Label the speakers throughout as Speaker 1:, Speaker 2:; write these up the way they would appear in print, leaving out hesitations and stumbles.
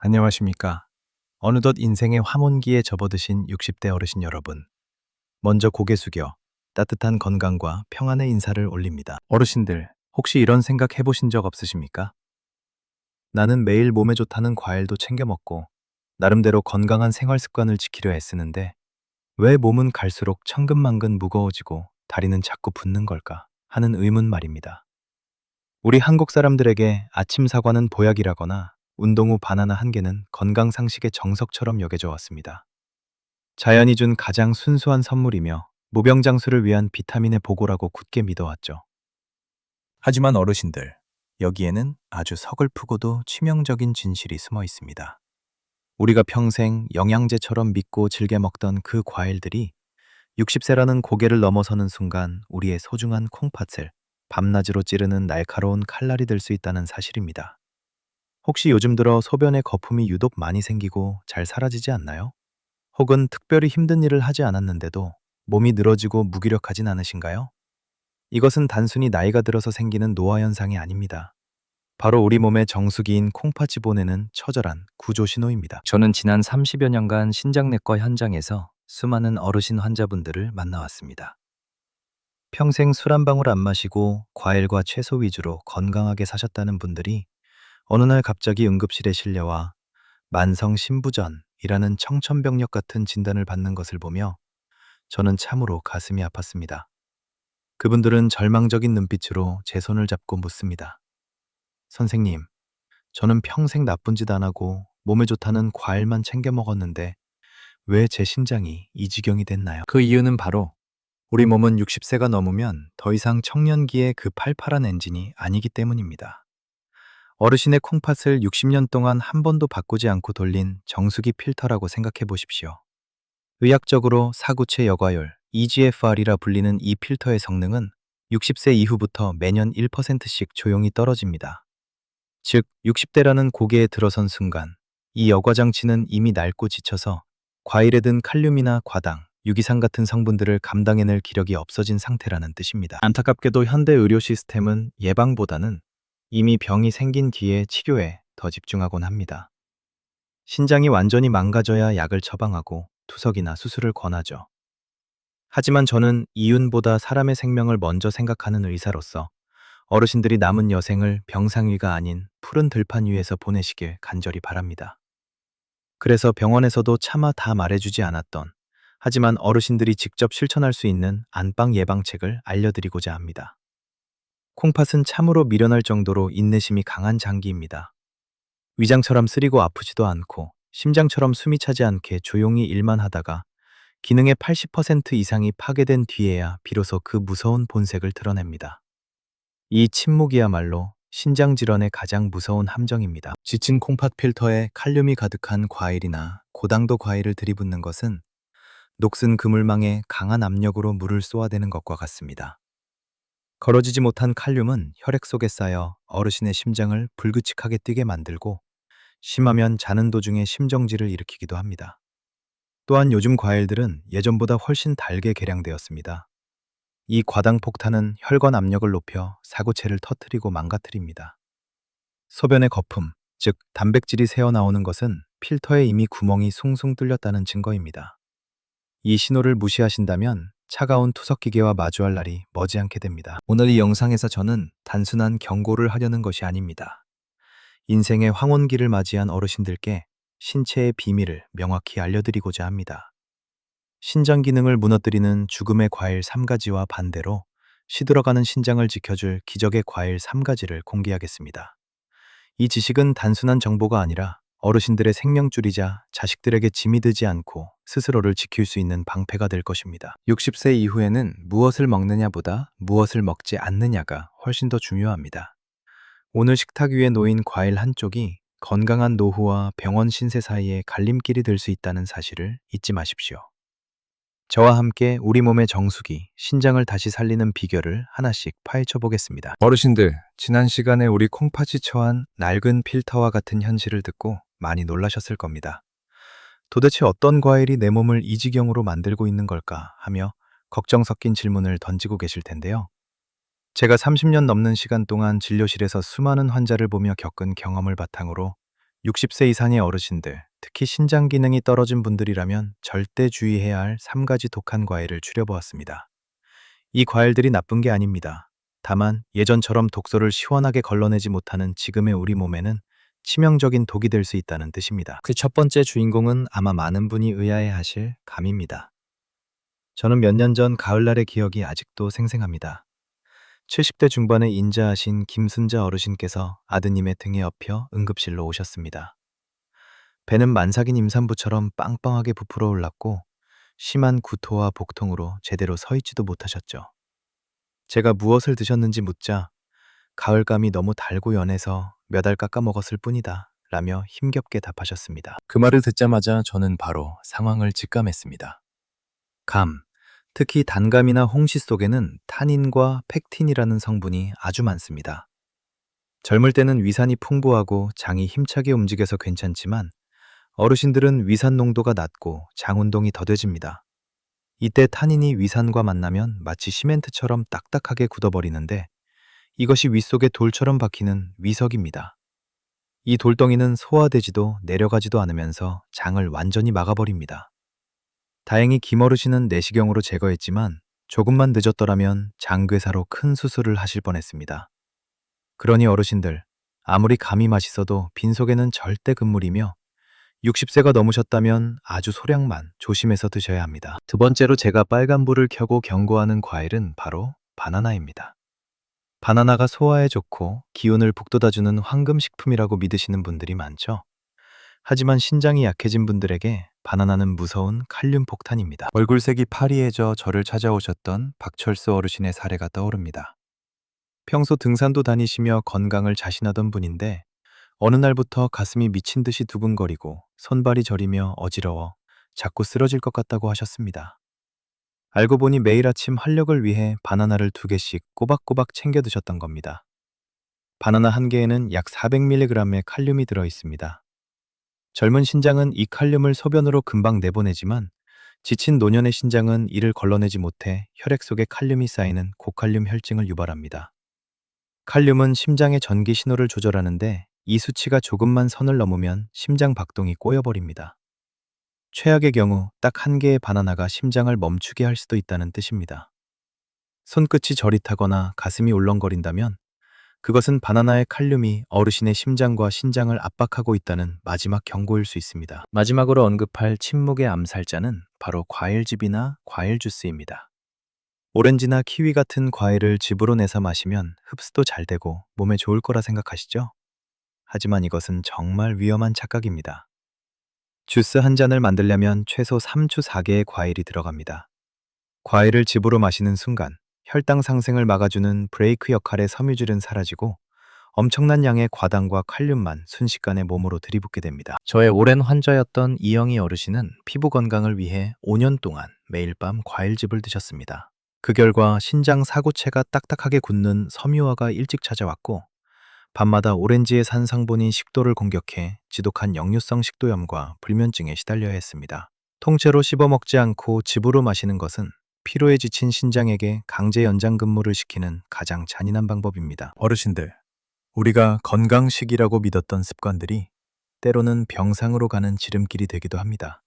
Speaker 1: 안녕하십니까. 어느덧 인생의 황혼기에 접어드신 60대 어르신 여러분. 먼저 고개 숙여 따뜻한 건강과 평안의 인사를 올립니다. 어르신들, 혹시 이런 생각 해보신 적 없으십니까? 나는 매일 몸에 좋다는 과일도 챙겨 먹고 나름대로 건강한 생활 습관을 지키려 애쓰는데 왜 몸은 갈수록 천근만근 무거워지고 다리는 자꾸 붓는 걸까 하는 의문 말입니다. 우리 한국 사람들에게 아침 사과는 보약이라거나 운동 후 바나나 한 개는 건강 상식의 정석처럼 여겨져 왔습니다. 자연이 준 가장 순수한 선물이며 무병장수를 위한 비타민의 보고라고 굳게 믿어왔죠. 하지만 어르신들, 여기에는 아주 서글프고도 치명적인 진실이 숨어 있습니다. 우리가 평생 영양제처럼 믿고 즐겨 먹던 그 과일들이 60세라는 고개를 넘어서는 순간 우리의 소중한 콩팥을 밤낮으로 찌르는 날카로운 칼날이 될 수 있다는 사실입니다. 혹시 요즘 들어 소변에 거품이 유독 많이 생기고 잘 사라지지 않나요? 혹은 특별히 힘든 일을 하지 않았는데도 몸이 늘어지고 무기력하진 않으신가요? 이것은 단순히 나이가 들어서 생기는 노화 현상이 아닙니다. 바로 우리 몸의 정수기인 콩팥이 보내는 처절한 구조 신호입니다. 저는 지난 30여 년간 신장내과 현장에서 수많은 어르신 환자분들을 만나왔습니다. 평생 술 한 방울 안 마시고 과일과 채소 위주로 건강하게 사셨다는 분들이 어느 날 갑자기 응급실에 실려와 만성 신부전이라는 청천벽력 같은 진단을 받는 것을 보며 저는 참으로 가슴이 아팠습니다. 그분들은 절망적인 눈빛으로 제 손을 잡고 묻습니다. 선생님, 저는 평생 나쁜 짓 안 하고 몸에 좋다는 과일만 챙겨 먹었는데 왜 제 심장이 이 지경이 됐나요? 그 이유는 바로 우리 몸은 60세가 넘으면 더 이상 청년기의 그 팔팔한 엔진이 아니기 때문입니다. 어르신의 콩팥을 60년 동안 한 번도 바꾸지 않고 돌린 정수기 필터라고 생각해 보십시오. 의학적으로 사구체 여과율, EGFR이라 불리는 이 필터의 성능은 60세 이후부터 매년 1%씩 조용히 떨어집니다. 즉, 60대라는 고개에 들어선 순간 이 여과 장치는 이미 낡고 지쳐서 과일에 든 칼륨이나 과당, 유기산 같은 성분들을 감당해낼 기력이 없어진 상태라는 뜻입니다. 안타깝게도 현대 의료 시스템은 예방보다는 이미 병이 생긴 뒤에 치료에 더 집중하곤 합니다. 신장이 완전히 망가져야 약을 처방하고 투석이나 수술을 권하죠. 하지만 저는 이윤보다 사람의 생명을 먼저 생각하는 의사로서 어르신들이 남은 여생을 병상 위가 아닌 푸른 들판 위에서 보내시길 간절히 바랍니다. 그래서 병원에서도 차마 다 말해주지 않았던, 하지만 어르신들이 직접 실천할 수 있는 안방 예방책을 알려드리고자 합니다. 콩팥은 참으로 미련할 정도로 인내심이 강한 장기입니다. 위장처럼 쓰리고 아프지도 않고 심장처럼 숨이 차지 않게 조용히 일만 하다가 기능의 80% 이상이 파괴된 뒤에야 비로소 그 무서운 본색을 드러냅니다. 이 침묵이야말로 신장질환의 가장 무서운 함정입니다. 지친 콩팥 필터에 칼륨이 가득한 과일이나 고당도 과일을 들이붓는 것은 녹슨 그물망에 강한 압력으로 물을 쏘아대는 것과 같습니다. 걸어지지 못한 칼륨은 혈액 속에 쌓여 어르신의 심장을 불규칙하게 뛰게 만들고 심하면 자는 도중에 심정지를 일으키기도 합니다. 또한 요즘 과일들은 예전보다 훨씬 달게 개량되었습니다. 이 과당 폭탄은 혈관 압력을 높여 사구체를 터뜨리고 망가뜨립니다. 소변의 거품, 즉 단백질이 새어나오는 것은 필터에 이미 구멍이 숭숭 뚫렸다는 증거입니다. 이 신호를 무시하신다면 차가운 투석기계와 마주할 날이 머지않게 됩니다. 오늘 이 영상에서 저는 단순한 경고를 하려는 것이 아닙니다. 인생의 황혼기를 맞이한 어르신들께 신체의 비밀을 명확히 알려드리고자 합니다. 신장 기능을 무너뜨리는 죽음의 과일 3가지와 반대로 시들어가는 신장을 지켜줄 기적의 과일 3가지를 공개하겠습니다. 이 지식은 단순한 정보가 아니라 어르신들의 생명줄이자 자식들에게 짐이 되지 않고 스스로를 지킬 수 있는 방패가 될 것입니다. 60세 이후에는 무엇을 먹느냐보다 무엇을 먹지 않느냐가 훨씬 더 중요합니다. 오늘 식탁 위에 놓인 과일 한쪽이 건강한 노후와 병원 신세 사이의 갈림길이 될 수 있다는 사실을 잊지 마십시오. 저와 함께 우리 몸의 정수기, 신장을 다시 살리는 비결을 하나씩 파헤쳐 보겠습니다. 어르신들, 지난 시간에 우리 콩팥이 처한 낡은 필터와 같은 현실을 듣고 많이 놀라셨을 겁니다. 도대체 어떤 과일이 내 몸을 이 지경으로 만들고 있는 걸까 하며 걱정 섞인 질문을 던지고 계실 텐데요. 제가 30년 넘는 시간 동안 진료실에서 수많은 환자를 보며 겪은 경험을 바탕으로 60세 이상의 어르신들, 특히 신장 기능이 떨어진 분들이라면 절대 주의해야 할 3가지 독한 과일을 추려보았습니다. 이 과일들이 나쁜 게 아닙니다. 다만 예전처럼 독소를 시원하게 걸러내지 못하는 지금의 우리 몸에는 치명적인 독이 될 수 있다는 뜻입니다. 그 첫 번째 주인공은 아마 많은 분이 의아해 하실 감입니다. 저는 몇 년 전 가을날의 기억이 아직도 생생합니다. 70대 중반의 인자하신 김순자 어르신께서 아드님의 등에 업혀 응급실로 오셨습니다. 배는 만삭인 임산부처럼 빵빵하게 부풀어 올랐고 심한 구토와 복통으로 제대로 서 있지도 못하셨죠. 제가 무엇을 드셨는지 묻자 가을감이 너무 달고 연해서 몇 알 깎아 먹었을 뿐이다 라며 힘겹게 답하셨습니다. 그 말을 듣자마자 저는 바로 상황을 직감했습니다. 감, 특히 단감이나 홍시 속에는 타닌과 펙틴이라는 성분이 아주 많습니다. 젊을 때는 위산이 풍부하고 장이 힘차게 움직여서 괜찮지만 어르신들은 위산 농도가 낮고 장 운동이 더뎌집니다. 이때 타닌이 위산과 만나면 마치 시멘트처럼 딱딱하게 굳어버리는데 이것이 윗속에 돌처럼 박히는 위석입니다. 이 돌덩이는 소화되지도 내려가지도 않으면서 장을 완전히 막아버립니다. 다행히 김어르신은 내시경으로 제거했지만 조금만 늦었더라면 장괴사로 큰 수술을 하실 뻔했습니다. 그러니 어르신들, 아무리 감이 맛있어도 빈속에는 절대 금물이며 60세가 넘으셨다면 아주 소량만 조심해서 드셔야 합니다. 두 번째로 제가 빨간불을 켜고 경고하는 과일은 바로 바나나입니다. 바나나가 소화에 좋고 기운을 북돋아주는 황금식품이라고 믿으시는 분들이 많죠. 하지만 신장이 약해진 분들에게 바나나는 무서운 칼륨 폭탄입니다. 얼굴색이 파리해져 저를 찾아오셨던 박철수 어르신의 사례가 떠오릅니다. 평소 등산도 다니시며 건강을 자신하던 분인데 어느 날부터 가슴이 미친 듯이 두근거리고 손발이 저리며 어지러워 자꾸 쓰러질 것 같다고 하셨습니다. 알고 보니 매일 아침 활력을 위해 바나나를 2개씩 꼬박꼬박 챙겨 드셨던 겁니다. 바나나 한 개에는 약 400mg의 칼륨이 들어 있습니다. 젊은 신장은 이 칼륨을 소변으로 금방 내보내지만 지친 노년의 신장은 이를 걸러내지 못해 혈액 속에 칼륨이 쌓이는 고칼륨 혈증을 유발합니다. 칼륨은 심장의 전기 신호를 조절하는데 이 수치가 조금만 선을 넘으면 심장 박동이 꼬여버립니다. 최악의 경우 딱 1개의 바나나가 심장을 멈추게 할 수도 있다는 뜻입니다. 손끝이 저릿하거나 가슴이 울렁거린다면 그것은 바나나의 칼륨이 어르신의 심장과 신장을 압박하고 있다는 마지막 경고일 수 있습니다. 마지막으로 언급할 침묵의 암살자는 바로 과일즙이나 과일 주스입니다. 오렌지나 키위 같은 과일을 즙으로 내서 마시면 흡수도 잘 되고 몸에 좋을 거라 생각하시죠? 하지만 이것은 정말 위험한 착각입니다. 주스 한 잔을 만들려면 최소 3추 4개의 과일이 들어갑니다. 과일을 즙으로 마시는 순간 혈당 상승을 막아주는 브레이크 역할의 섬유질은 사라지고 엄청난 양의 과당과 칼륨만 순식간에 몸으로 들이붓게 됩니다. 저의 오랜 환자였던 이영희 어르신은 피부 건강을 위해 5년 동안 매일 밤 과일즙을 드셨습니다. 그 결과 신장 사구체가 딱딱하게 굳는 섬유화가 일찍 찾아왔고 밤마다 오렌지의 산 성분인 식도를 공격해 지독한 역류성 식도염과 불면증에 시달려야 했습니다. 통째로 씹어 먹지 않고 즙으로 마시는 것은 피로에 지친 신장에게 강제 연장 근무를 시키는 가장 잔인한 방법입니다. 어르신들, 우리가 건강식이라고 믿었던 습관들이 때로는 병상으로 가는 지름길이 되기도 합니다.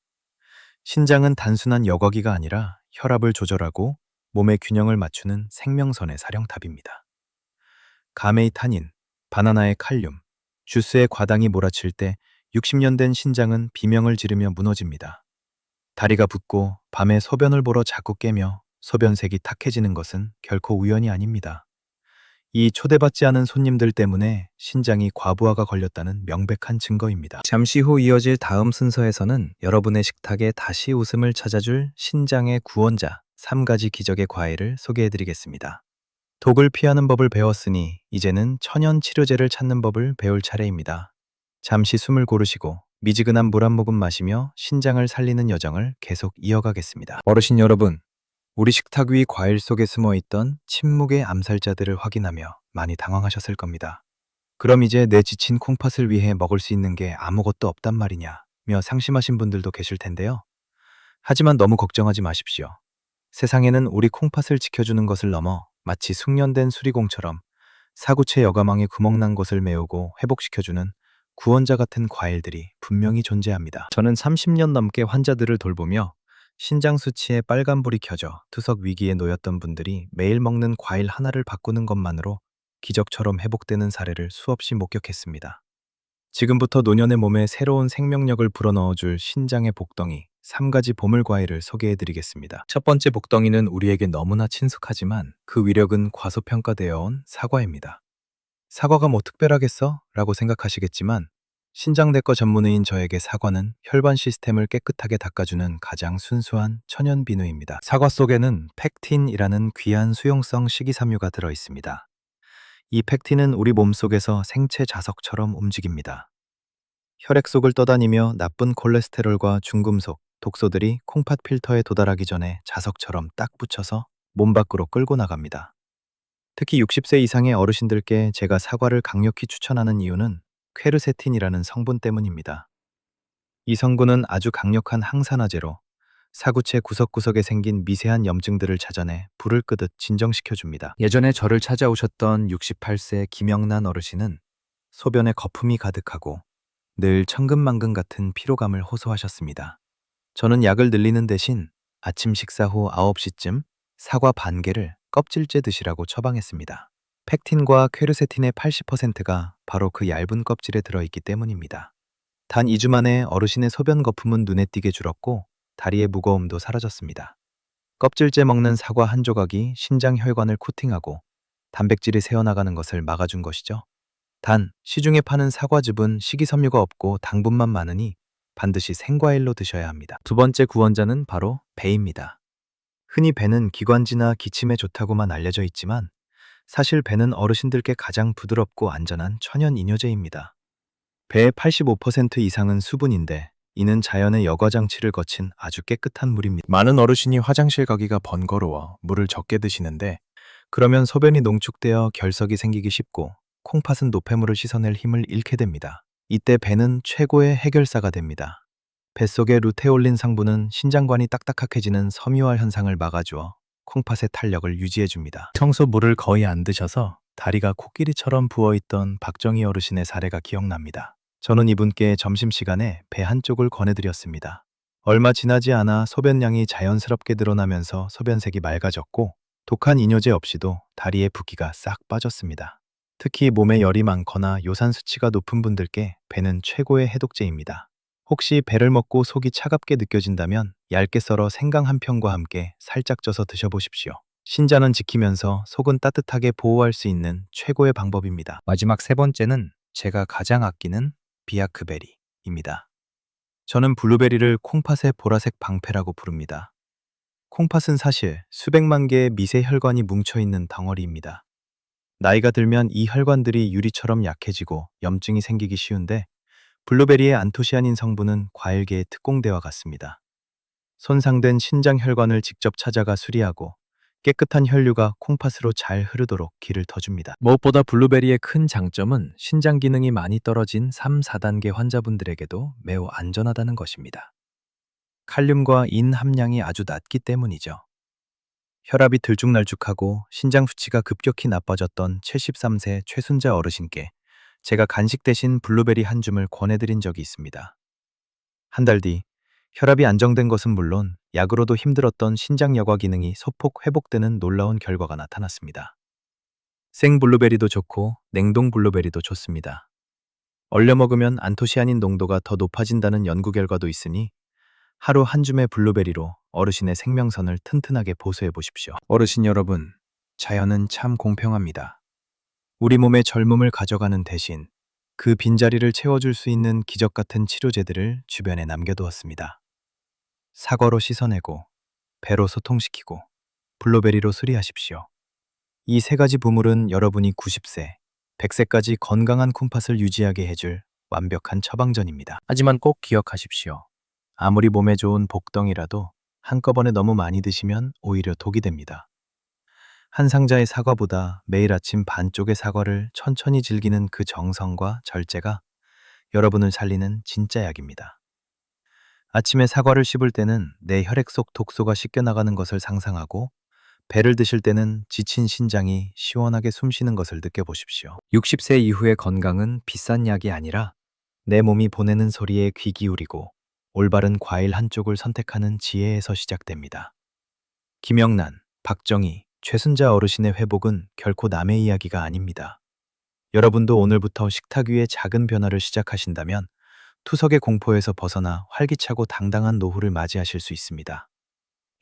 Speaker 1: 신장은 단순한 여과기가 아니라 혈압을 조절하고 몸의 균형을 맞추는 생명선의 사령탑입니다. 감의 타닌, 바나나의 칼륨, 주스의 과당이 몰아칠 때 60년 된 신장은 비명을 지르며 무너집니다. 다리가 붓고 밤에 소변을 보러 자꾸 깨며 소변색이 탁해지는 것은 결코 우연이 아닙니다. 이 초대받지 않은 손님들 때문에 신장이 과부하가 걸렸다는 명백한 증거입니다. 잠시 후 이어질 다음 순서에서는 여러분의 식탁에 다시 웃음을 찾아줄 신장의 구원자 3가지 기적의 과일을 소개해드리겠습니다. 독을 피하는 법을 배웠으니 이제는 천연 치료제를 찾는 법을 배울 차례입니다. 잠시 숨을 고르시고 미지근한 물 한 모금 마시며 신장을 살리는 여정을 계속 이어가겠습니다. 어르신 여러분, 우리 식탁 위 과일 속에 숨어있던 침묵의 암살자들을 확인하며 많이 당황하셨을 겁니다. 그럼 이제 내 지친 콩팥을 위해 먹을 수 있는 게 아무것도 없단 말이냐며 상심하신 분들도 계실 텐데요. 하지만 너무 걱정하지 마십시오. 세상에는 우리 콩팥을 지켜주는 것을 넘어 마치 숙련된 수리공처럼 사구체 여과망에 구멍난 곳을 메우고 회복시켜주는 구원자 같은 과일들이 분명히 존재합니다. 저는 30년 넘게 환자들을 돌보며 신장 수치에 빨간불이 켜져 투석 위기에 놓였던 분들이 매일 먹는 과일 하나를 바꾸는 것만으로 기적처럼 회복되는 사례를 수없이 목격했습니다. 지금부터 노년의 몸에 새로운 생명력을 불어넣어줄 신장의 복덩이 3가지 보물 과일을 소개해드리겠습니다. 첫 번째 복덩이는 우리에게 너무나 친숙하지만 그 위력은 과소평가되어 온 사과입니다. 사과가 뭐 특별하겠어? 라고 생각하시겠지만 신장내과 전문의인 저에게 사과는 혈관 시스템을 깨끗하게 닦아주는 가장 순수한 천연 비누입니다. 사과 속에는 팩틴이라는 귀한 수용성 식이섬유가 들어있습니다. 이 팩틴은 우리 몸속에서 생체 자석처럼 움직입니다. 혈액 속을 떠다니며 나쁜 콜레스테롤과 중금속, 독소들이 콩팥 필터에 도달하기 전에 자석처럼 딱 붙여서 몸 밖으로 끌고 나갑니다. 특히 60세 이상의 어르신들께 제가 사과를 강력히 추천하는 이유는 퀘르세틴이라는 성분 때문입니다. 이 성분은 아주 강력한 항산화제로 사구체 구석구석에 생긴 미세한 염증들을 찾아내 불을 끄듯 진정시켜줍니다. 예전에 저를 찾아오셨던 68세 김영란 어르신은 소변에 거품이 가득하고 늘 천근만근 같은 피로감을 호소하셨습니다. 저는 약을 늘리는 대신 아침 식사 후 9시쯤 사과 반 개를 껍질째 드시라고 처방했습니다. 팩틴과 퀘르세틴의 80%가 바로 그 얇은 껍질에 들어있기 때문입니다. 단 2주 만에 어르신의 소변 거품은 눈에 띄게 줄었고 다리의 무거움도 사라졌습니다. 껍질째 먹는 사과 한 조각이 신장 혈관을 코팅하고 단백질이 새어나가는 것을 막아준 것이죠. 단, 시중에 파는 사과즙은 식이섬유가 없고 당분만 많으니 반드시 생과일로 드셔야 합니다. 두 번째 구원자는 바로 배입니다. 흔히 배는 기관지나 기침에 좋다고만 알려져 있지만 사실 배는 어르신들께 가장 부드럽고 안전한 천연 이뇨제입니다. 배의 85% 이상은 수분인데 이는 자연의 여과 장치를 거친 아주 깨끗한 물입니다. 많은 어르신이 화장실 가기가 번거로워 물을 적게 드시는데 그러면 소변이 농축되어 결석이 생기기 쉽고 콩팥은 노폐물을 씻어낼 힘을 잃게 됩니다. 이때 배는 최고의 해결사가 됩니다. 뱃속의 루테올린 성분은 신장관이 딱딱해지는 섬유화 현상을 막아주어 콩팥의 탄력을 유지해줍니다. 평소 물을 거의 안 드셔서 다리가 코끼리처럼 부어있던 박정희 어르신의 사례가 기억납니다. 저는 이분께 점심시간에 배 한쪽을 권해드렸습니다. 얼마 지나지 않아 소변량이 자연스럽게 늘어나면서 소변색이 맑아졌고 독한 이뇨제 없이도 다리의 붓기가 싹 빠졌습니다. 특히 몸에 열이 많거나 요산 수치가 높은 분들께 배는 최고의 해독제입니다. 혹시 배를 먹고 속이 차갑게 느껴진다면 얇게 썰어 생강 한 편과 함께 살짝 쪄서 드셔보십시오. 신장은 지키면서 속은 따뜻하게 보호할 수 있는 최고의 방법입니다. 마지막 세 번째는 제가 가장 아끼는 비아크베리입니다. 저는 블루베리를 콩팥의 보라색 방패라고 부릅니다. 콩팥은 사실 수백만 개의 미세 혈관이 뭉쳐있는 덩어리입니다. 나이가 들면 이 혈관들이 유리처럼 약해지고 염증이 생기기 쉬운데 블루베리의 안토시아닌 성분은 과일계의 특공대와 같습니다. 손상된 신장 혈관을 직접 찾아가 수리하고 깨끗한 혈류가 콩팥으로 잘 흐르도록 길을 터줍니다. 무엇보다 블루베리의 큰 장점은 신장 기능이 많이 떨어진 3, 4단계 환자분들에게도 매우 안전하다는 것입니다. 칼륨과 인 함량이 아주 낮기 때문이죠. 혈압이 들쭉날쭉하고 신장 수치가 급격히 나빠졌던 73세 최순자 어르신께 제가 간식 대신 블루베리 한 줌을 권해드린 적이 있습니다. 한 달 뒤 혈압이 안정된 것은 물론 약으로도 힘들었던 신장 여과 기능이 소폭 회복되는 놀라운 결과가 나타났습니다. 생 블루베리도 좋고 냉동 블루베리도 좋습니다. 얼려 먹으면 안토시아닌 농도가 더 높아진다는 연구 결과도 있으니 하루 한 줌의 블루베리로 어르신의 생명선을 튼튼하게 보수해 보십시오. 어르신 여러분, 자연은 참 공평합니다. 우리 몸의 젊음을 가져가는 대신 그 빈자리를 채워줄 수 있는 기적 같은 치료제들을 주변에 남겨두었습니다. 사과로 씻어내고, 배로 소통시키고, 블루베리로 수리하십시오. 이 세 가지 보물은 여러분이 90세, 100세까지 건강한 콩팥을 유지하게 해줄 완벽한 처방전입니다. 하지만 꼭 기억하십시오. 아무리 몸에 좋은 복덩이라도 한꺼번에 너무 많이 드시면 오히려 독이 됩니다. 한 상자의 사과보다 매일 아침 반쪽의 사과를 천천히 즐기는 그 정성과 절제가 여러분을 살리는 진짜 약입니다. 아침에 사과를 씹을 때는 내 혈액 속 독소가 씻겨나가는 것을 상상하고 배를 드실 때는 지친 신장이 시원하게 숨쉬는 것을 느껴보십시오. 60세 이후의 건강은 비싼 약이 아니라 내 몸이 보내는 소리에 귀 기울이고 올바른 과일 한쪽을 선택하는 지혜에서 시작됩니다. 김영란, 박정희, 최순자 어르신의 회복은 결코 남의 이야기가 아닙니다. 여러분도 오늘부터 식탁 위의 작은 변화를 시작하신다면 투석의 공포에서 벗어나 활기차고 당당한 노후를 맞이하실 수 있습니다.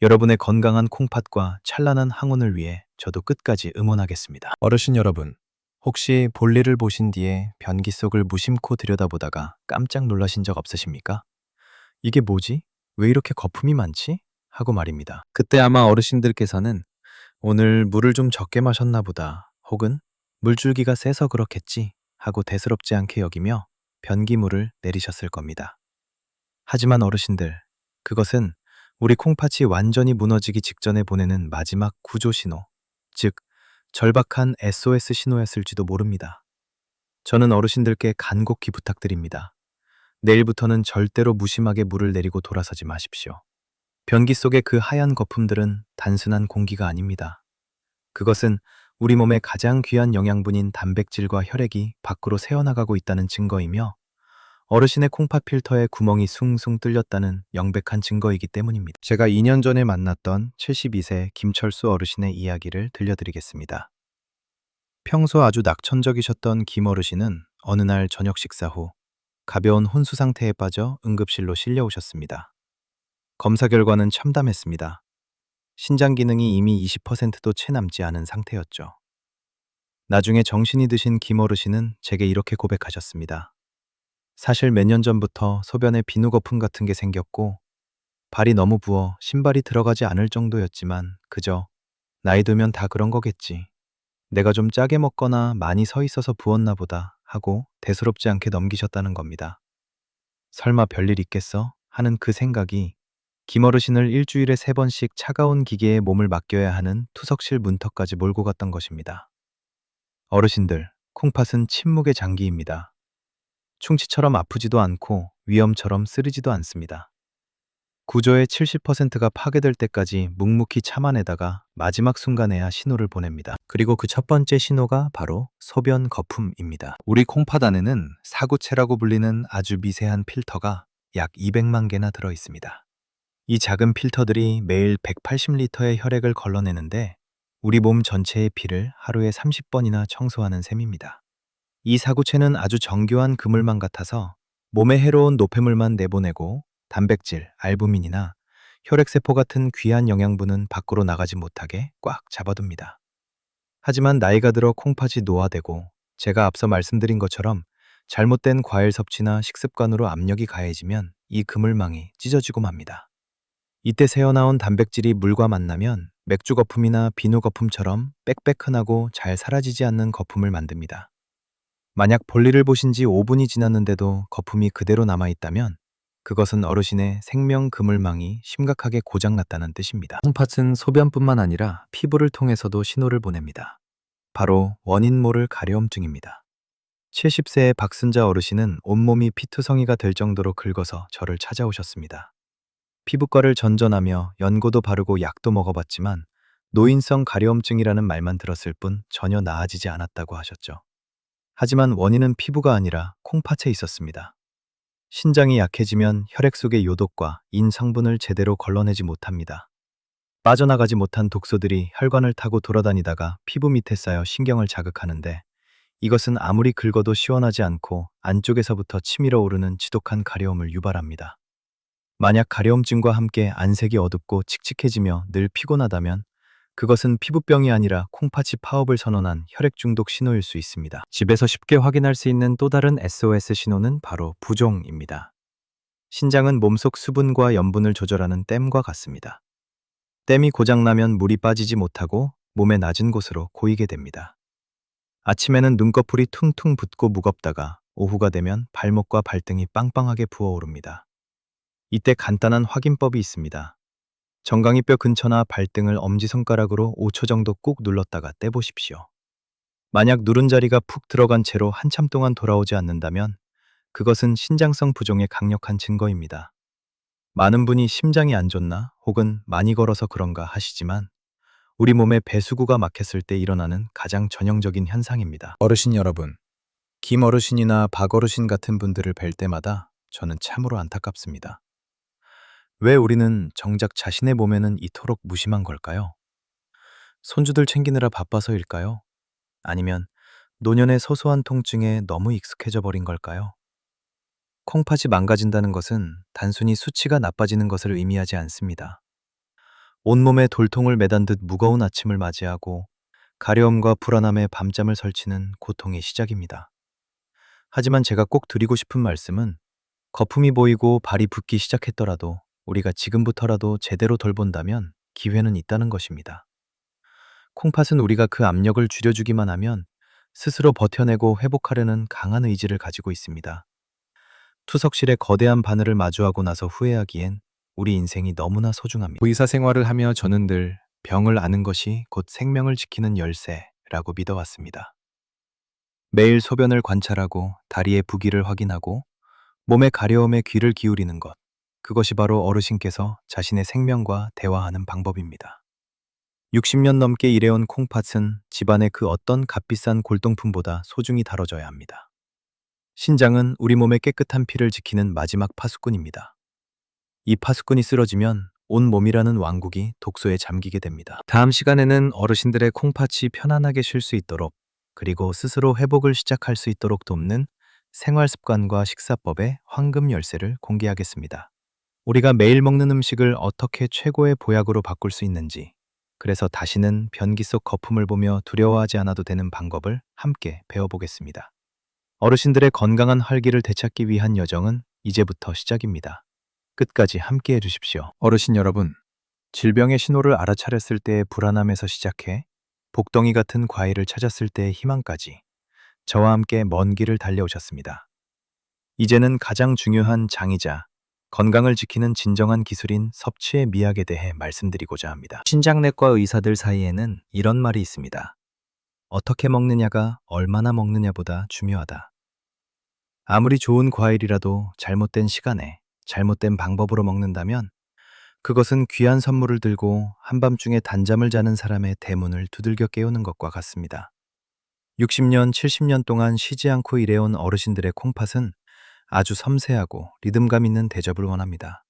Speaker 1: 여러분의 건강한 콩팥과 찬란한 항원을 위해 저도 끝까지 응원하겠습니다. 어르신 여러분, 혹시 볼일을 보신 뒤에 변기 속을 무심코 들여다보다가 깜짝 놀라신 적 없으십니까? 이게 뭐지? 왜 이렇게 거품이 많지? 하고 말입니다. 그때 아마 어르신들께서는 오늘 물을 좀 적게 마셨나 보다, 혹은 물줄기가 세서 그렇겠지 하고 대수롭지 않게 여기며 변기물을 내리셨을 겁니다. 하지만 어르신들, 그것은 우리 콩팥이 완전히 무너지기 직전에 보내는 마지막 구조 신호, 즉 절박한 SOS 신호였을지도 모릅니다. 저는 어르신들께 간곡히 부탁드립니다. 내일부터는 절대로 무심하게 물을 내리고 돌아서지 마십시오. 변기 속의 그 하얀 거품들은 단순한 공기가 아닙니다. 그것은 우리 몸의 가장 귀한 영양분인 단백질과 혈액이 밖으로 새어나가고 있다는 증거이며 어르신의 콩팥 필터에 구멍이 숭숭 뚫렸다는 명백한 증거이기 때문입니다. 제가 2년 전에 만났던 72세 김철수 어르신의 이야기를 들려드리겠습니다. 평소 아주 낙천적이셨던 김 어르신은 어느 날 저녁 식사 후 가벼운 혼수 상태에 빠져 응급실로 실려오셨습니다. 검사 결과는 참담했습니다. 신장 기능이 이미 20%도 채 남지 않은 상태였죠. 나중에 정신이 드신 김 어르신은 제게 이렇게 고백하셨습니다. 사실 몇 년 전부터 소변에 비누 거품 같은 게 생겼고 발이 너무 부어 신발이 들어가지 않을 정도였지만 그저 나이 들면 다 그런 거겠지. 내가 좀 짜게 먹거나 많이 서 있어서 부었나 보다 하고 대수롭지 않게 넘기셨다는 겁니다. 설마 별일 있겠어? 하는 그 생각이 김어르신을 일주일에 3번씩 차가운 기계에 몸을 맡겨야 하는 투석실 문턱까지 몰고 갔던 것입니다. 어르신들, 콩팥은 침묵의 장기입니다. 충치처럼 아프지도 않고 위염처럼 쓰리지도 않습니다. 구조의 70%가 파괴될 때까지 묵묵히 참아내다가 마지막 순간에야 신호를 보냅니다. 그리고 그 첫 번째 신호가 바로 소변 거품입니다. 우리 콩팥 안에는 사구체라고 불리는 아주 미세한 필터가 약 200만 개나 들어 있습니다. 이 작은 필터들이 매일 180리터의 혈액을 걸러내는데 우리 몸 전체의 피를 하루에 30번이나 청소하는 셈입니다. 이 사구체는 아주 정교한 그물망 같아서 몸에 해로운 노폐물만 내보내고 단백질, 알부민이나 혈액세포 같은 귀한 영양분은 밖으로 나가지 못하게 꽉 잡아둡니다. 하지만 나이가 들어 콩팥이 노화되고 제가 앞서 말씀드린 것처럼 잘못된 과일 섭취나 식습관으로 압력이 가해지면 이 그물망이 찢어지고 맙니다. 이때 새어나온 단백질이 물과 만나면 맥주 거품이나 비누 거품처럼 빽빽 흔하고 잘 사라지지 않는 거품을 만듭니다. 만약 볼일을 보신 지 5분이 지났는데도 거품이 그대로 남아있다면 그것은 어르신의 생명 그물망이 심각하게 고장났다는 뜻입니다. 콩팥은 소변뿐만 아니라 피부를 통해서도 신호를 보냅니다. 바로 원인 모를 가려움증입니다. 70세의 박순자 어르신은 온몸이 피투성이가 될 정도로 긁어서 저를 찾아오셨습니다. 피부과를 전전하며 연고도 바르고 약도 먹어봤지만 노인성 가려움증이라는 말만 들었을 뿐 전혀 나아지지 않았다고 하셨죠. 하지만 원인은 피부가 아니라 콩팥에 있었습니다. 신장이 약해지면 혈액 속의 요독과 인 성분을 제대로 걸러내지 못합니다. 빠져나가지 못한 독소들이 혈관을 타고 돌아다니다가 피부 밑에 쌓여 신경을 자극하는데 이것은 아무리 긁어도 시원하지 않고 안쪽에서부터 치밀어 오르는 지독한 가려움을 유발합니다. 만약 가려움증과 함께 안색이 어둡고 칙칙해지며 늘 피곤하다면 그것은 피부병이 아니라 콩팥이 파업을 선언한 혈액 중독 신호일 수 있습니다. 집에서 쉽게 확인할 수 있는 또 다른 SOS 신호는 바로 부종입니다. 신장은 몸속 수분과 염분을 조절하는 댐과 같습니다. 댐이 고장나면 물이 빠지지 못하고 몸의 낮은 곳으로 고이게 됩니다. 아침에는 눈꺼풀이 퉁퉁 붓고 무겁다가 오후가 되면 발목과 발등이 빵빵하게 부어오릅니다. 이때 간단한 확인법이 있습니다. 정강이뼈 근처나 발등을 엄지손가락으로 5초 정도 꾹 눌렀다가 떼보십시오. 만약 누른 자리가 푹 들어간 채로 한참 동안 돌아오지 않는다면 그것은 신장성 부종의 강력한 증거입니다. 많은 분이 심장이 안 좋나 혹은 많이 걸어서 그런가 하시지만 우리 몸의 배수구가 막혔을 때 일어나는 가장 전형적인 현상입니다. 어르신 여러분, 김 어르신이나 박 어르신 같은 분들을 뵐 때마다 저는 참으로 안타깝습니다. 왜 우리는 정작 자신의 몸에는 이토록 무심한 걸까요? 손주들 챙기느라 바빠서일까요? 아니면 노년의 소소한 통증에 너무 익숙해져 버린 걸까요? 콩팥이 망가진다는 것은 단순히 수치가 나빠지는 것을 의미하지 않습니다. 온몸에 돌통을 매단 듯 무거운 아침을 맞이하고 가려움과 불안함에 밤잠을 설치는 고통의 시작입니다. 하지만 제가 꼭 드리고 싶은 말씀은 거품이 보이고 발이 붓기 시작했더라도 우리가 지금부터라도 제대로 돌본다면 기회는 있다는 것입니다. 콩팥은 우리가 그 압력을 줄여주기만 하면 스스로 버텨내고 회복하려는 강한 의지를 가지고 있습니다. 투석실의 거대한 바늘을 마주하고 나서 후회하기엔 우리 인생이 너무나 소중합니다. 의사 생활을 하며 저는 늘 병을 아는 것이 곧 생명을 지키는 열쇠라고 믿어왔습니다. 매일 소변을 관찰하고 다리의 부기를 확인하고 몸의 가려움에 귀를 기울이는 것. 그것이 바로 어르신께서 자신의 생명과 대화하는 방법입니다. 60년 넘게 일해온 콩팥은 집안의 그 어떤 값비싼 골동품보다 소중히 다뤄져야 합니다. 신장은 우리 몸의 깨끗한 피를 지키는 마지막 파수꾼입니다. 이 파수꾼이 쓰러지면 온 몸이라는 왕국이 독소에 잠기게 됩니다. 다음 시간에는 어르신들의 콩팥이 편안하게 쉴 수 있도록 그리고 스스로 회복을 시작할 수 있도록 돕는 생활 습관과 식사법의 황금 열쇠를 공개하겠습니다. 우리가 매일 먹는 음식을 어떻게 최고의 보약으로 바꿀 수 있는지, 그래서 다시는 변기 속 거품을 보며 두려워하지 않아도 되는 방법을 함께 배워보겠습니다. 어르신들의 건강한 활기를 되찾기 위한 여정은 이제부터 시작입니다. 끝까지 함께 해주십시오. 어르신 여러분, 질병의 신호를 알아차렸을 때의 불안함에서 시작해 복덩이 같은 과일을 찾았을 때의 희망까지 저와 함께 먼 길을 달려오셨습니다. 이제는 가장 중요한 장이자 건강을 지키는 진정한 기술인 섭취의 미학에 대해 말씀드리고자 합니다. 신장내과 의사들 사이에는 이런 말이 있습니다. 어떻게 먹느냐가 얼마나 먹느냐보다 중요하다. 아무리 좋은 과일이라도 잘못된 시간에 잘못된 방법으로 먹는다면 그것은 귀한 선물을 들고 한밤중에 단잠을 자는 사람의 대문을 두들겨 깨우는 것과 같습니다. 60년, 70년 동안 쉬지 않고 일해온 어르신들의 콩팥은 아주 섬세하고 리듬감 있는 대접을 원합니다.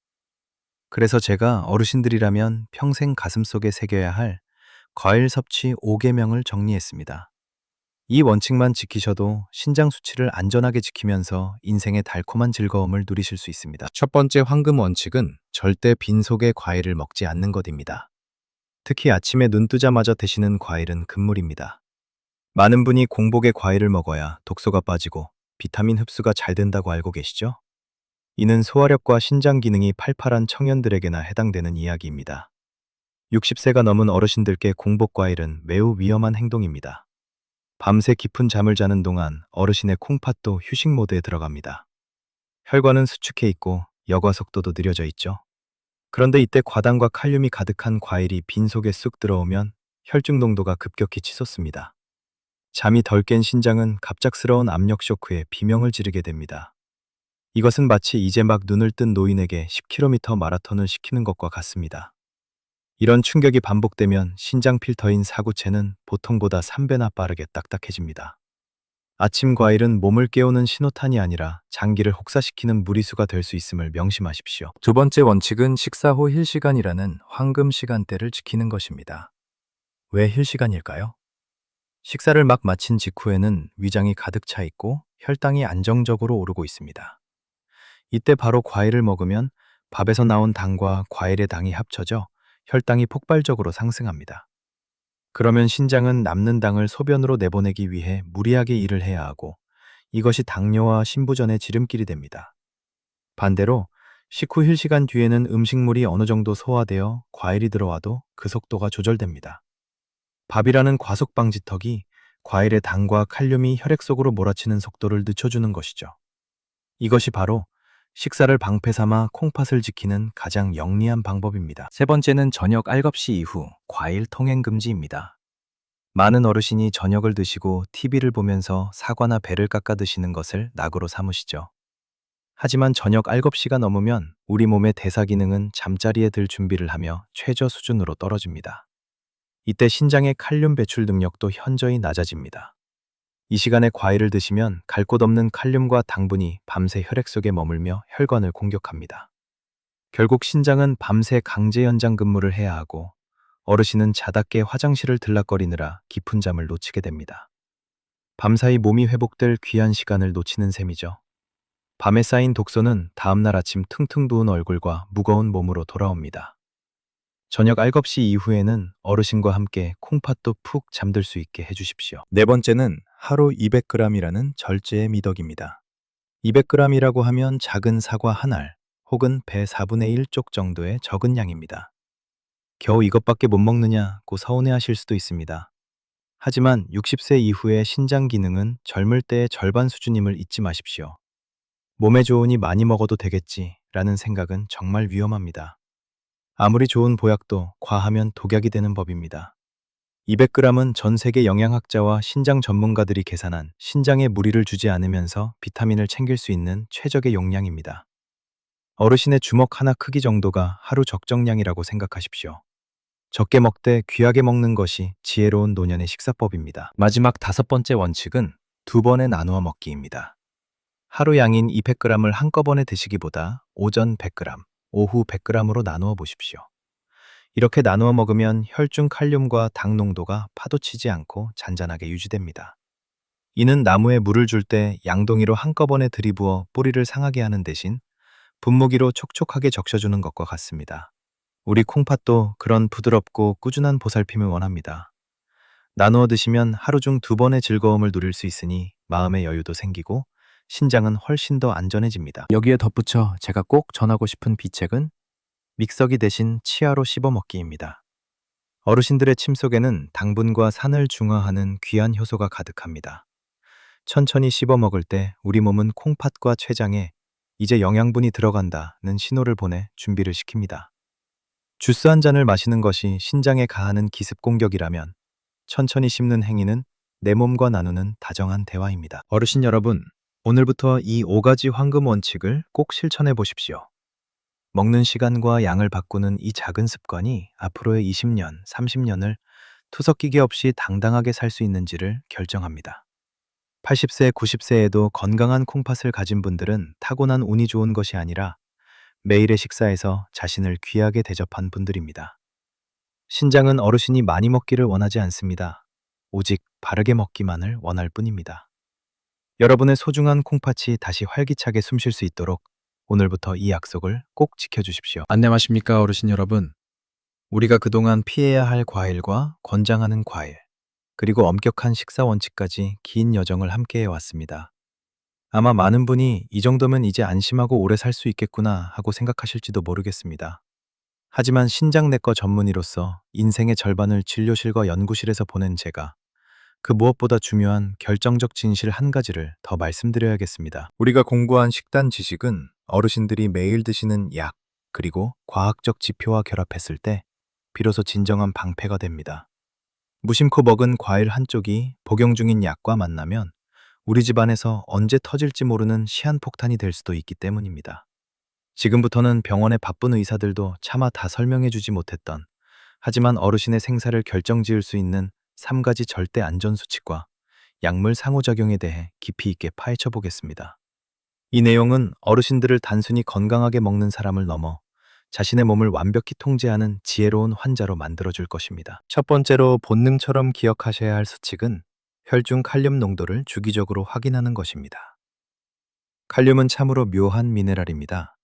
Speaker 1: 그래서 제가 어르신들이라면 평생 가슴속에 새겨야 할 과일 섭취 5계명을 정리했습니다. 이 원칙만 지키셔도 신장 수치를 안전하게 지키면서 인생의 달콤한 즐거움을 누리실 수 있습니다. 첫 번째 황금 원칙은 절대 빈속에 과일을 먹지 않는 것입니다. 특히 아침에 눈 뜨자마자 드시는 과일은 금물입니다. 많은 분이 공복에 과일을 먹어야 독소가 빠지고 비타민 흡수가 잘 된다고 알고 계시죠? 이는 소화력과 신장 기능이 팔팔한 청년들에게나 해당되는 이야기입니다. 60세가 넘은 어르신들께 공복 과일은 매우 위험한 행동입니다. 밤새 깊은 잠을 자는 동안 어르신의 콩팥도 휴식 모드에 들어갑니다. 혈관은 수축해 있고 여과 속도도 느려져 있죠. 그런데 이때 과당과 칼륨이 가득한 과일이 빈속에 쑥 들어오면 혈중 농도가 급격히 치솟습니다. 잠이 덜 깬 신장은 갑작스러운 압력 쇼크에 비명을 지르게 됩니다. 이것은 마치 이제 막 눈을 뜬 노인에게 10km 마라톤을 시키는 것과 같습니다. 이런 충격이 반복되면 신장 필터인 사구체는 보통보다 3배나 빠르게 딱딱해집니다. 아침 과일은 몸을 깨우는 신호탄이 아니라 장기를 혹사시키는 무리수가 될 수 있음을 명심하십시오. 두 번째 원칙은 식사 후 힐 시간이라는 황금 시간대를 지키는 것입니다. 왜 힐 시간일까요? 식사를 막 마친 직후에는 위장이 가득 차 있고 혈당이 안정적으로 오르고 있습니다. 이때 바로 과일을 먹으면 밥에서 나온 당과 과일의 당이 합쳐져 혈당이 폭발적으로 상승합니다. 그러면 신장은 남는 당을 소변으로 내보내기 위해 무리하게 일을 해야 하고 이것이 당뇨와 신부전의 지름길이 됩니다. 반대로 식후 힐 시간 뒤에는 음식물이 어느 정도 소화되어 과일이 들어와도 그 속도가 조절됩니다. 밥이라는 과속 방지턱이 과일의 당과 칼륨이 혈액 속으로 몰아치는 속도를 늦춰주는 것이죠. 이것이 바로 식사를 방패 삼아 콩팥을 지키는 가장 영리한 방법입니다. 세 번째는 저녁 알겁시 이후 과일 통행 금지입니다. 많은 어르신이 저녁을 드시고 TV를 보면서 사과나 배를 깎아 드시는 것을 낙으로 삼으시죠. 하지만 저녁 알겁시가 넘으면 우리 몸의 대사 기능은 잠자리에 들 준비를 하며 최저 수준으로 떨어집니다. 이때 신장의 칼륨 배출 능력도 현저히 낮아집니다. 이 시간에 과일을 드시면 갈 곳 없는 칼륨과 당분이 밤새 혈액 속에 머물며 혈관을 공격합니다. 결국 신장은 밤새 강제 연장 근무를 해야 하고 어르신은 자답게 화장실을 들락거리느라 깊은 잠을 놓치게 됩니다. 밤사이 몸이 회복될 귀한 시간을 놓치는 셈이죠. 밤에 쌓인 독소는 다음날 아침 퉁퉁 부은 얼굴과 무거운 몸으로 돌아옵니다. 저녁 알겁시 이후에는 어르신과 함께 콩팥도 푹 잠들 수 있게 해주십시오. 네 번째는 하루 200g이라는 절제의 미덕입니다. 200g이라고 하면 작은 사과 한 알 혹은 배 4분의 1쪽 정도의 적은 양입니다. 겨우 이것밖에 못 먹느냐고 서운해하실 수도 있습니다. 하지만 60세 이후의 신장 기능은 젊을 때의 절반 수준임을 잊지 마십시오. 몸에 좋으니 많이 먹어도 되겠지라는 생각은 정말 위험합니다. 아무리 좋은 보약도 과하면 독약이 되는 법입니다. 200g은 전 세계 영양학자와 신장 전문가들이 계산한 신장에 무리를 주지 않으면서 비타민을 챙길 수 있는 최적의 용량입니다. 어르신의 주먹 하나 크기 정도가 하루 적정량이라고 생각하십시오. 적게 먹되 귀하게 먹는 것이 지혜로운 노년의 식사법입니다. 마지막 5번째 원칙은 2번에 나누어 먹기입니다. 하루 양인 200g을 한꺼번에 드시기보다 오전 100g, 오후 100g으로 나누어 보십시오. 이렇게 나누어 먹으면 혈중 칼륨과 당 농도가 파도치지 않고 잔잔하게 유지됩니다. 이는 나무에 물을 줄 때 양동이로 한꺼번에 들이부어 뿌리를 상하게 하는 대신 분무기로 촉촉하게 적셔주는 것과 같습니다. 우리 콩팥도 그런 부드럽고 꾸준한 보살핌을 원합니다. 나누어 드시면 하루 중 2번의 즐거움을 누릴 수 있으니 마음의 여유도 생기고 신장은 훨씬 더 안전해집니다. 여기에 덧붙여 제가 꼭 전하고 싶은 비책은 믹서기 대신 치아로 씹어 먹기입니다. 어르신들의 침 속에는 당분과 산을 중화하는 귀한 효소가 가득합니다. 천천히 씹어 먹을 때 우리 몸은 콩팥과 췌장에 이제 영양분이 들어간다는 신호를 보내 준비를 시킵니다. 주스 한 잔을 마시는 것이 신장에 가하는 기습 공격이라면 천천히 씹는 행위는 내 몸과 나누는 다정한 대화입니다. 어르신 여러분, 오늘부터 이 5가지 황금 원칙을 꼭 실천해 보십시오. 먹는 시간과 양을 바꾸는 이 작은 습관이 앞으로의 20년, 30년을 투석기계 없이 당당하게 살 수 있는지를 결정합니다. 80세, 90세에도 건강한 콩팥을 가진 분들은 타고난 운이 좋은 것이 아니라 매일의 식사에서 자신을 귀하게 대접한 분들입니다. 신장은 어르신이 많이 먹기를 원하지 않습니다. 오직 바르게 먹기만을 원할 뿐입니다. 여러분의 소중한 콩팥이 다시 활기차게 숨쉴 수 있도록 오늘부터 이 약속을 꼭 지켜주십시오. 안녕하십니까 어르신 여러분. 우리가 그동안 피해야 할 과일과 권장하는 과일, 그리고 엄격한 식사 원칙까지 긴 여정을 함께 해왔습니다. 아마 많은 분이 이 정도면 이제 안심하고 오래 살 수 있겠구나 하고 생각하실지도 모르겠습니다. 하지만 신장내과 전문의로서 인생의 절반을 진료실과 연구실에서 보낸 제가 그 무엇보다 중요한 결정적 진실 한 가지를 더 말씀드려야겠습니다. 우리가 공부한 식단 지식은 어르신들이 매일 드시는 약, 그리고 과학적 지표와 결합했을 때 비로소 진정한 방패가 됩니다. 무심코 먹은 과일 한쪽이 복용 중인 약과 만나면 우리 집안에서 언제 터질지 모르는 시한폭탄이 될 수도 있기 때문입니다. 지금부터는 병원의 바쁜 의사들도 차마 다 설명해주지 못했던, 하지만 어르신의 생사를 결정지을 수 있는 3가지 절대 안전수칙과 약물 상호작용에 대해 깊이 있게 파헤쳐 보겠습니다. 이 내용은 어르신들을 단순히 건강하게 먹는 사람을 넘어 자신의 몸을 완벽히 통제하는 지혜로운 환자로 만들어줄 것입니다. 첫 번째로 본능처럼 기억하셔야 할 수칙은 혈중 칼륨 농도를 주기적으로 확인하는 것입니다. 칼륨은 참으로 묘한 미네랄입니다.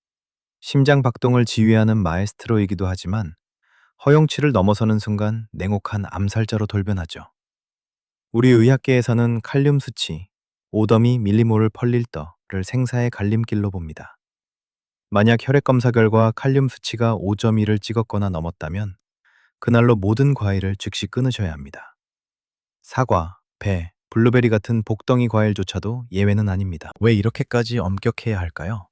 Speaker 1: 심장 박동을 지휘하는 마에스트로이기도 하지만 허용치를 넘어서는 순간 냉혹한 암살자로 돌변하죠. 우리 의학계에서는 칼륨 수치 5더미 밀리모를 펄릴더를 생사의 갈림길로 봅니다. 만약 혈액 검사 결과 칼륨 수치가 5.1을 찍었거나 넘었다면 그날로 모든 과일을 즉시 끊으셔야 합니다. 사과, 배, 블루베리 같은 복덩이 과일조차도 예외는 아닙니다. 왜 이렇게까지 엄격해야 할까요?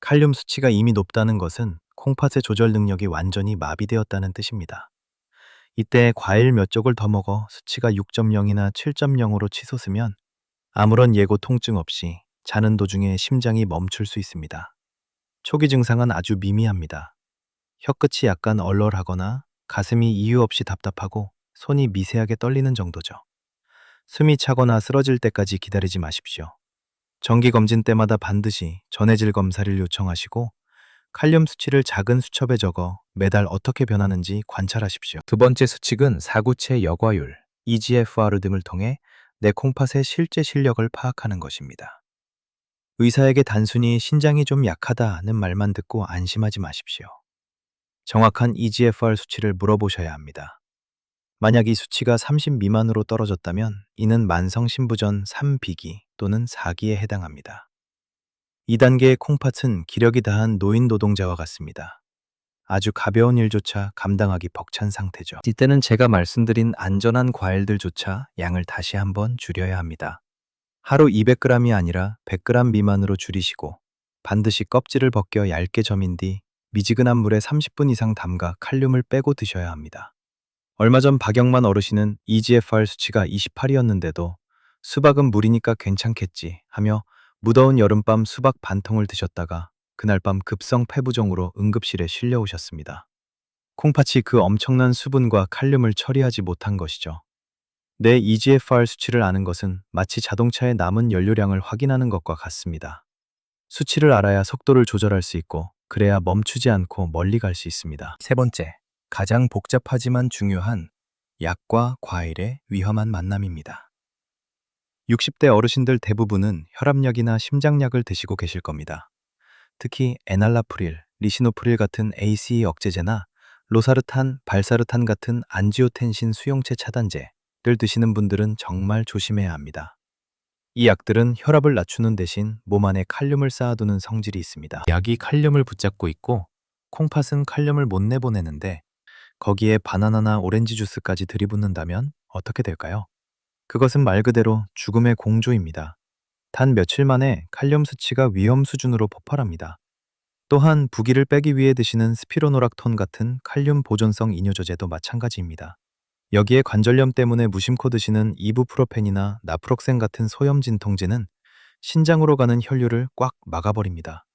Speaker 1: 칼륨 수치가 이미 높다는 것은 콩팥의 조절 능력이 완전히 마비되었다는 뜻입니다. 이때 과일 몇 쪽을 더 먹어 수치가 6.0이나 7.0으로 치솟으면 아무런 예고 통증 없이 자는 도중에 심장이 멈출 수 있습니다. 초기 증상은 아주 미미합니다. 혀끝이 약간 얼얼하거나 가슴이 이유 없이 답답하고 손이 미세하게 떨리는 정도죠. 숨이 차거나 쓰러질 때까지 기다리지 마십시오. 정기 검진 때마다 반드시 전해질 검사를 요청하시고 칼륨 수치를 작은 수첩에 적어 매달 어떻게 변하는지 관찰하십시오. 두 번째 수칙은 사구체 여과율, EGFR 등을 통해 내 콩팥의 실제 실력을 파악하는 것입니다. 의사에게 단순히 신장이 좀 약하다는 말만 듣고 안심하지 마십시오. 정확한 EGFR 수치를 물어보셔야 합니다. 만약 이 수치가 30 미만으로 떨어졌다면 이는 만성신부전 3비기 또는 4기에 해당합니다. 2단계의 콩팥은 기력이 다한 노인 노동자와 같습니다. 아주 가벼운 일조차 감당하기 벅찬 상태죠. 이때는 제가 말씀드린 안전한 과일들조차 양을 다시 한번 줄여야 합니다. 하루 200g이 아니라 100g 미만으로 줄이시고 반드시 껍질을 벗겨 얇게 점인 뒤 미지근한 물에 30분 이상 담가 칼륨을 빼고 드셔야 합니다. 얼마 전 박영만 어르신은 EGFR 수치가 28이었는데도 수박은 물이니까 괜찮겠지 하며 무더운 여름밤 수박 반통을 드셨다가 그날 밤 급성 폐부종으로 응급실에 실려오셨습니다. 콩팥이 그 엄청난 수분과 칼륨을 처리하지 못한 것이죠. 내 EGFR 수치를 아는 것은 마치 자동차의 남은 연료량을 확인하는 것과 같습니다. 수치를 알아야 속도를 조절할 수 있고 그래야 멈추지 않고 멀리 갈 수 있습니다. 세 번째, 가장 복잡하지만 중요한 약과 과일의 위험한 만남입니다. 60대 어르신들 대부분은 혈압약이나 심장약을 드시고 계실 겁니다. 특히 에날라프릴, 리시노프릴 같은 ACE 억제제나 로사르탄, 발사르탄 같은 안지오텐신 수용체 차단제를 드시는 분들은 정말 조심해야 합니다. 이 약들은 혈압을 낮추는 대신 몸 안에 칼륨을 쌓아두는 성질이 있습니다. 약이 칼륨을 붙잡고 있고 콩팥은 칼륨을 못 내보내는데 거기에 바나나나 오렌지 주스까지 들이붓는다면 어떻게 될까요? 그것은 말 그대로 죽음의 공조입니다. 단 며칠 만에 칼륨 수치가 위험 수준으로 폭발합니다. 또한 부기를 빼기 위해 드시는 스피로노락톤 같은 칼륨 보존성 이뇨조제도 마찬가지입니다. 여기에 관절염 때문에 무심코 드시는 이부프로펜이나 나프록센 같은 소염 진통제는 신장으로 가는 혈류를 꽉 막아버립니다.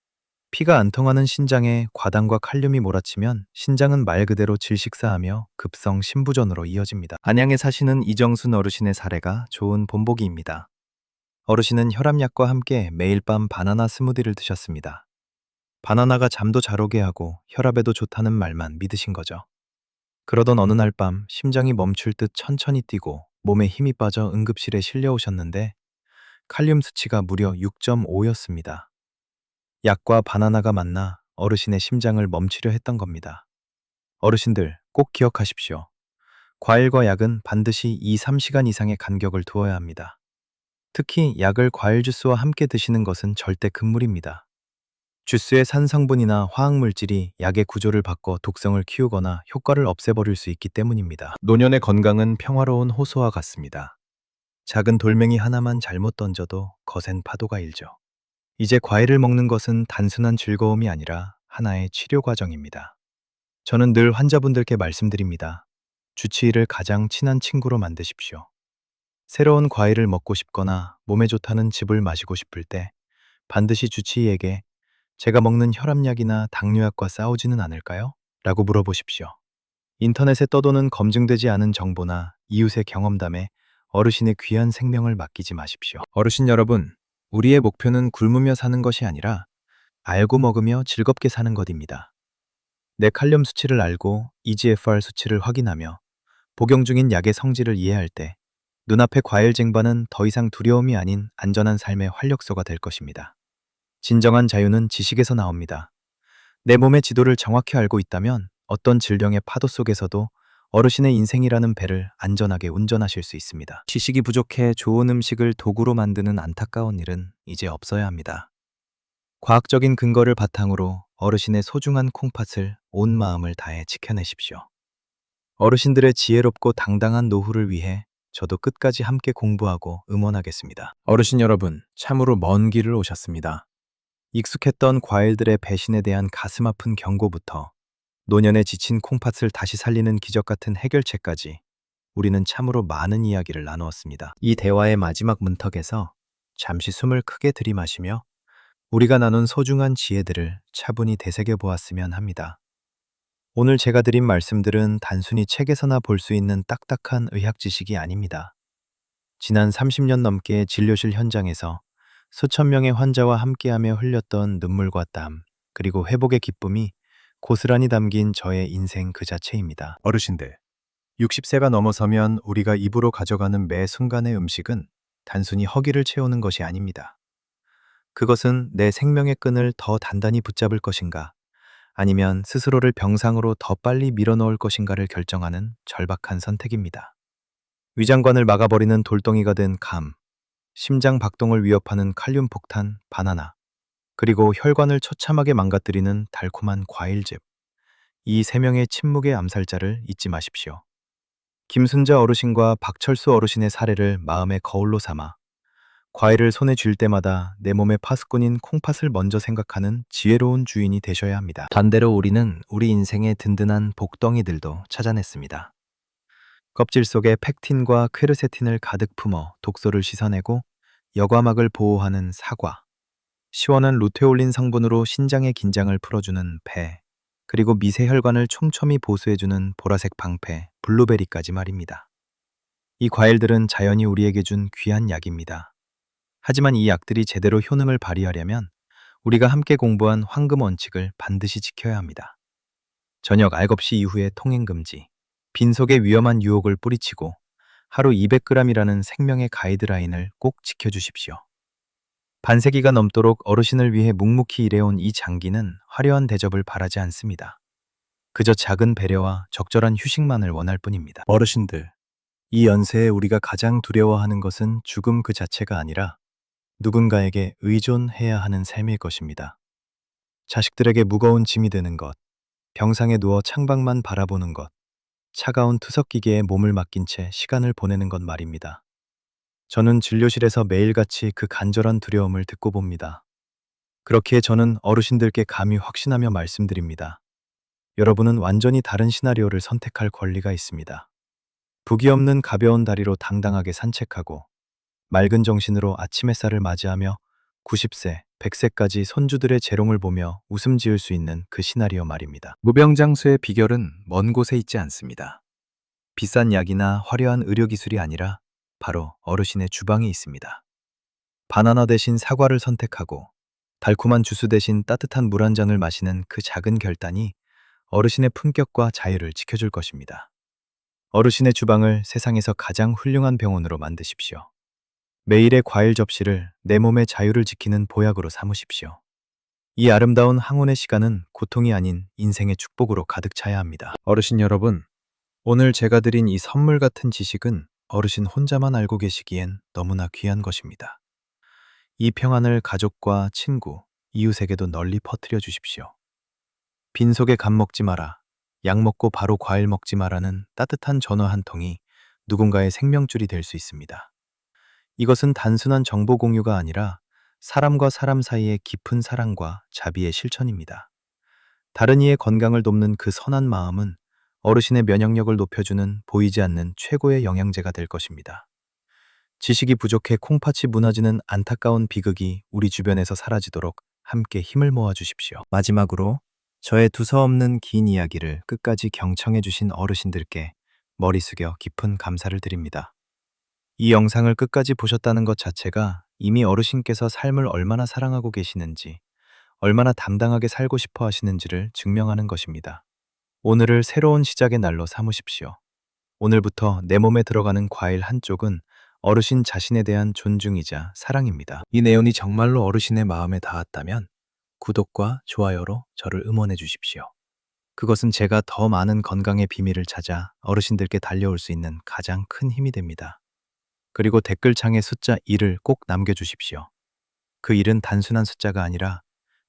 Speaker 1: 피가 안 통하는 신장에 과당과 칼륨이 몰아치면 신장은 말 그대로 질식사하며 급성 신부전으로 이어집니다. 안양에 사시는 이정순 어르신의 사례가 좋은 본보기입니다. 어르신은 혈압약과 함께 매일 밤 바나나 스무디를 드셨습니다. 바나나가 잠도 잘 오게 하고 혈압에도 좋다는 말만 믿으신 거죠. 그러던 어느 날 밤 심장이 멈출 듯 천천히 뛰고 몸에 힘이 빠져 응급실에 실려오셨는데 칼륨 수치가 무려 6.5였습니다. 약과 바나나가 만나 어르신의 심장을 멈추려 했던 겁니다. 어르신들 꼭 기억하십시오. 과일과 약은 반드시 2~3시간 이상의 간격을 두어야 합니다. 특히 약을 과일 주스와 함께 드시는 것은 절대 금물입니다. 주스의 산 성분이나 화학 물질이 약의 구조를 바꿔 독성을 키우거나 효과를 없애버릴 수 있기 때문입니다. 노년의 건강은 평화로운 호수와 같습니다. 작은 돌멩이 하나만 잘못 던져도 거센 파도가 일죠. 이제 과일을 먹는 것은 단순한 즐거움이 아니라 하나의 치료 과정입니다. 저는 늘 환자분들께 말씀드립니다. 주치의를 가장 친한 친구로 만드십시오. 새로운 과일을 먹고 싶거나 몸에 좋다는 즙을 마시고 싶을 때 반드시 주치의에게 제가 먹는 혈압약이나 당뇨약과 싸우지는 않을까요? 라고 물어보십시오. 인터넷에 떠도는 검증되지 않은 정보나 이웃의 경험담에 어르신의 귀한 생명을 맡기지 마십시오. 어르신 여러분, 우리의 목표는 굶으며 사는 것이 아니라 알고 먹으며 즐겁게 사는 것입니다. 내 칼륨 수치를 알고 EGFR 수치를 확인하며 복용 중인 약의 성질을 이해할 때 눈앞의 과일 쟁반은 더 이상 두려움이 아닌 안전한 삶의 활력소가 될 것입니다. 진정한 자유는 지식에서 나옵니다. 내 몸의 지도를 정확히 알고 있다면 어떤 질병의 파도 속에서도 어르신의 인생이라는 배를 안전하게 운전하실 수 있습니다. 지식이 부족해 좋은 음식을 도구로 만드는 안타까운 일은 이제 없어야 합니다. 과학적인 근거를 바탕으로 어르신의 소중한 콩팥을 온 마음을 다해 지켜내십시오. 어르신들의 지혜롭고 당당한 노후를 위해 저도 끝까지 함께 공부하고 응원하겠습니다. 어르신 여러분, 참으로 먼 길을 오셨습니다. 익숙했던 과일들의 배신에 대한 가슴 아픈 경고부터 노년에 지친 콩팥을 다시 살리는 기적 같은 해결책까지 우리는 참으로 많은 이야기를 나누었습니다. 이 대화의 마지막 문턱에서 잠시 숨을 크게 들이마시며 우리가 나눈 소중한 지혜들을 차분히 되새겨 보았으면 합니다. 오늘 제가 드린 말씀들은 단순히 책에서나 볼 수 있는 딱딱한 의학 지식이 아닙니다. 지난 30년 넘게 진료실 현장에서 수천 명의 환자와 함께하며 흘렸던 눈물과 땀, 그리고 회복의 기쁨이 고스란히 담긴 저의 인생 그 자체입니다. 어르신들, 60세가 넘어서면 우리가 입으로 가져가는 매 순간의 음식은 단순히 허기를 채우는 것이 아닙니다. 그것은 내 생명의 끈을 더 단단히 붙잡을 것인가, 아니면 스스로를 병상으로 더 빨리 밀어넣을 것인가를 결정하는 절박한 선택입니다. 위장관을 막아버리는 돌덩이가 된 감, 심장 박동을 위협하는 칼륨 폭탄, 바나나, 그리고 혈관을 처참하게 망가뜨리는 달콤한 과일즙. 이 세 명의 침묵의 암살자를 잊지 마십시오. 김순자 어르신과 박철수 어르신의 사례를 마음의 거울로 삼아 과일을 손에 쥘 때마다 내 몸의 파수꾼인 콩팥을 먼저 생각하는 지혜로운 주인이 되셔야 합니다. 반대로 우리는 우리 인생의 든든한 복덩이들도 찾아냈습니다. 껍질 속에 팩틴과 퀘르세틴을 가득 품어 독소를 씻어내고 여과막을 보호하는 사과, 시원한 루테올린 성분으로 신장의 긴장을 풀어주는 배, 그리고 미세혈관을 촘촘히 보수해주는 보라색 방패, 블루베리까지 말입니다. 이 과일들은 자연이 우리에게 준 귀한 약입니다. 하지만 이 약들이 제대로 효능을 발휘하려면 우리가 함께 공부한 황금 원칙을 반드시 지켜야 합니다. 저녁 알겁시 이후에 통행 금지, 빈속에 위험한 유혹을 뿌리치고 하루 200g이라는 생명의 가이드라인을 꼭 지켜주십시오. 반세기가 넘도록 어르신을 위해 묵묵히 일해온 이 장기는 화려한 대접을 바라지 않습니다. 그저 작은 배려와 적절한 휴식만을 원할 뿐입니다. 어르신들, 이 연세에 우리가 가장 두려워하는 것은 죽음 그 자체가 아니라 누군가에게 의존해야 하는 삶일 것입니다. 자식들에게 무거운 짐이 되는 것, 병상에 누워 창밖만 바라보는 것, 차가운 투석기계에 몸을 맡긴 채 시간을 보내는 것 말입니다. 저는 진료실에서 매일같이 그 간절한 두려움을 듣고 봅니다. 그렇기에 저는 어르신들께 감히 확신하며 말씀드립니다. 여러분은 완전히 다른 시나리오를 선택할 권리가 있습니다. 부기 없는 가벼운 다리로 당당하게 산책하고 맑은 정신으로 아침 햇살을 맞이하며 90세, 100세까지 손주들의 재롱을 보며 웃음 지을 수 있는 그 시나리오 말입니다. 무병장수의 비결은 먼 곳에 있지 않습니다. 비싼 약이나 화려한 의료기술이 아니라 바로 어르신의 주방에 있습니다. 바나나 대신 사과를 선택하고 달콤한 주스 대신 따뜻한 물 한 잔을 마시는 그 작은 결단이 어르신의 품격과 자유를 지켜줄 것입니다. 어르신의 주방을 세상에서 가장 훌륭한 병원으로 만드십시오. 매일의 과일 접시를 내 몸의 자유를 지키는 보약으로 삼으십시오. 이 아름다운 항온의 시간은 고통이 아닌 인생의 축복으로 가득 차야 합니다. 어르신 여러분, 오늘 제가 드린 이 선물 같은 지식은 어르신 혼자만 알고 계시기엔 너무나 귀한 것입니다. 이 평안을 가족과 친구, 이웃에게도 널리 퍼뜨려 주십시오. 빈속에 감 먹지 마라, 약 먹고 바로 과일 먹지 마라는 따뜻한 전화 한 통이 누군가의 생명줄이 될 수 있습니다. 이것은 단순한 정보 공유가 아니라 사람과 사람 사이의 깊은 사랑과 자비의 실천입니다. 다른 이의 건강을 돕는 그 선한 마음은 어르신의 면역력을 높여주는 보이지 않는 최고의 영양제가 될 것입니다. 지식이 부족해 콩팥이 무너지는 안타까운 비극이 우리 주변에서 사라지도록 함께 힘을 모아 주십시오. 마지막으로 저의 두서없는 긴 이야기를 끝까지 경청해 주신 어르신들께 머리 숙여 깊은 감사를 드립니다. 이 영상을 끝까지 보셨다는 것 자체가 이미 어르신께서 삶을 얼마나 사랑하고 계시는지, 얼마나 담당하게 살고 싶어 하시는지를 증명하는 것입니다. 오늘을 새로운 시작의 날로 삼으십시오. 오늘부터 내 몸에 들어가는 과일 한쪽은 어르신 자신에 대한 존중이자 사랑입니다. 이 내용이 정말로 어르신의 마음에 닿았다면 구독과 좋아요로 저를 응원해 주십시오. 그것은 제가 더 많은 건강의 비밀을 찾아 어르신들께 달려올 수 있는 가장 큰 힘이 됩니다. 그리고 댓글창에 숫자 1을 꼭 남겨주십시오. 그 1은 단순한 숫자가 아니라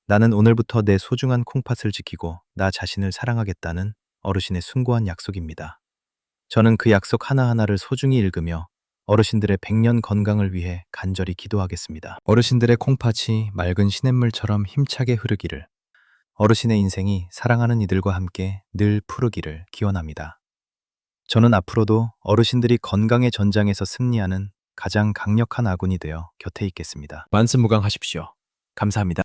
Speaker 1: 나는 오늘부터 내 소중한 콩팥을 지키고 나 자신을 사랑하겠다는 어르신의 숭고한 약속입니다. 저는 그 약속 하나하나를 소중히 읽으며 어르신들의 100년 건강을 위해 간절히 기도하겠습니다. 어르신들의 콩팥이 맑은 시냇물처럼 힘차게 흐르기를, 어르신의 인생이 사랑하는 이들과 함께 늘 푸르기를 기원합니다. 저는 앞으로도 어르신들이 건강의 전장에서 승리하는 가장 강력한 아군이 되어 곁에 있겠습니다. 만수무강하십시오. 감사합니다.